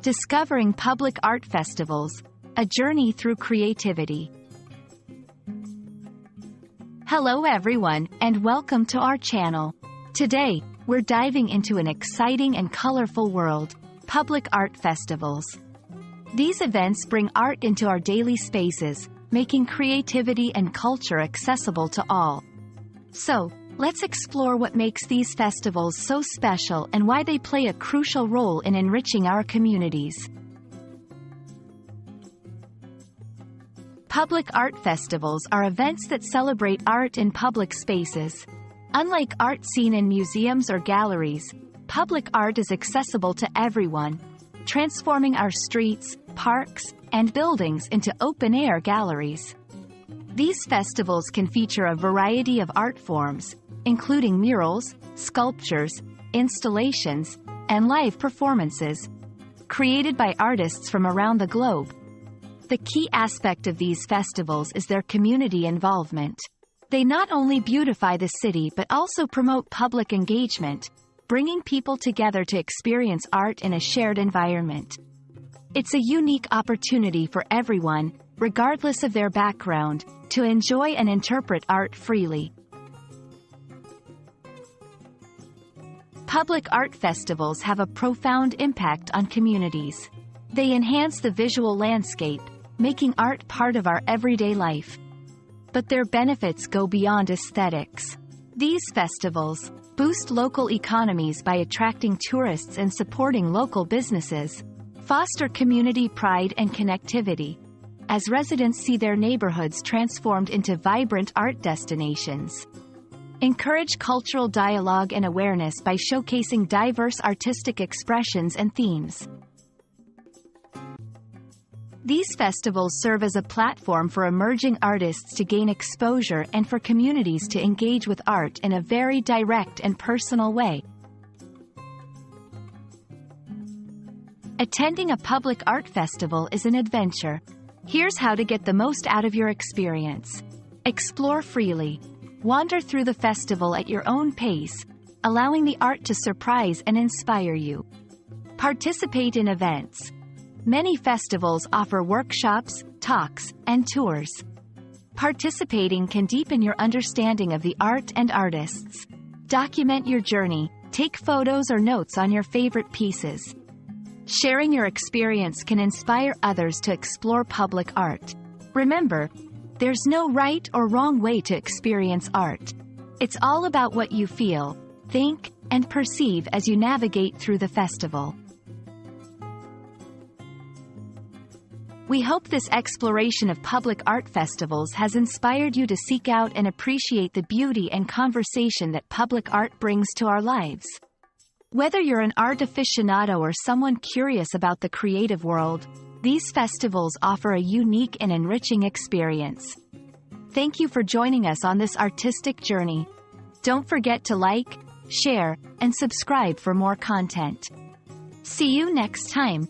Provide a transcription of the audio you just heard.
Discovering Public Art Festivals, a journey through creativity. Hello everyone, and welcome to our channel. Today, we're diving into an exciting and colorful world, public art festivals. These events bring art into our daily spaces, making creativity and culture accessible to all. So, let's explore what makes these festivals so special and why they play a crucial role in enriching our communities. Public art festivals are events that celebrate art in public spaces. Unlike art seen in museums or galleries, public art is accessible to everyone, transforming our streets, parks, and buildings into open-air galleries. These festivals can feature a variety of art forms, including murals, sculptures, installations, and live performances, created by artists from around the globe. The key aspect of these festivals is their community involvement. They not only beautify the city but also promote public engagement, bringing people together to experience art in a shared environment. It's a unique opportunity for everyone, regardless of their background, to enjoy and interpret art freely. Public art festivals have a profound impact on communities. They enhance the visual landscape, making art part of our everyday life. But their benefits go beyond aesthetics. These festivals boost local economies by attracting tourists and supporting local businesses, foster community pride and connectivity, as residents see their neighborhoods transformed into vibrant art destinations. Encourage cultural dialogue and awareness by showcasing diverse artistic expressions and themes. These festivals serve as a platform for emerging artists to gain exposure and for communities to engage with art in a very direct and personal way. Attending a public art festival is an adventure. Here's how to get the most out of your experience. Explore freely. Wander through the festival at your own pace, allowing the art to surprise and inspire you. Participate in events. Many festivals offer workshops, talks, and tours. Participating can deepen your understanding of the art and artists. Document your journey. Take photos or notes on your favorite pieces. Sharing your experience can inspire others to explore public art. Remember, there's no right or wrong way to experience art. It's all about what you feel, think, and perceive as you navigate through the festival. We hope this exploration of public art festivals has inspired you to seek out and appreciate the beauty and conversation that public art brings to our lives. Whether you're an art aficionado or someone curious about the creative world, these festivals offer a unique and enriching experience. Thank you for joining us on this artistic journey. Don't forget to like, share, and subscribe for more content. See you next time.